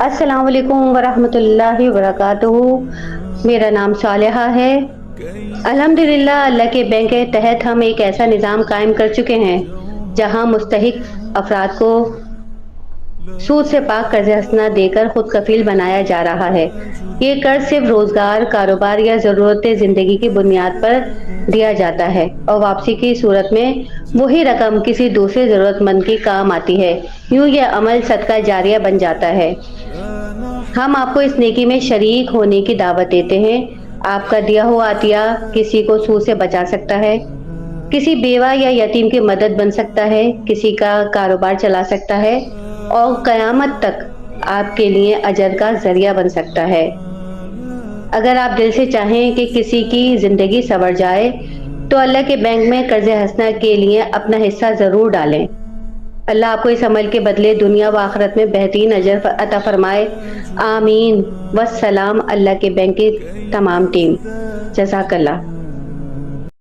السلام علیکم ورحمۃ اللہ وبرکاتہ۔ میرا نام صالحہ ہے۔ الحمدللہ اللہ کے بینک کے تحت ہم ایک ایسا نظام قائم کر چکے ہیں جہاں مستحق افراد کو سود سے پاک قرض حسنہ دے کر خود کفیل بنایا جا رہا ہے۔ یہ قرض صرف روزگار، کاروبار یا ضرورت زندگی کی بنیاد پر دیا جاتا ہے اور واپسی کی صورت میں وہی رقم کسی دوسرے ضرورت مند کے کام آتی ہے۔ یوں یہ عمل صدقہ جاریہ بن جاتا ہے۔ ہم آپ کو اس نیکی میں شریک ہونے کی دعوت دیتے ہیں۔ آپ کا دیا ہوا عطیہ کسی کو سود سے بچا سکتا ہے، کسی بیوہ یا یتیم کی مدد بن سکتا ہے، کسی کا کاروبار چلا سکتا ہے اور قیامت تک آپ کے لیے اجر کا ذریعہ بن سکتا ہے۔ اگر آپ دل سے چاہیں کہ کسی کی زندگی سنور جائے تو اللہ کے بینک میں قرض حسنہ کے لیے اپنا حصہ ضرور ڈالیں۔ اللہ آپ کو اس عمل کے بدلے دنیا و آخرت میں بہترین اجر عطا فرمائے۔ آمین۔ والسلام اللہ کے بینک کی تمام ٹیم۔ جزاک اللہ۔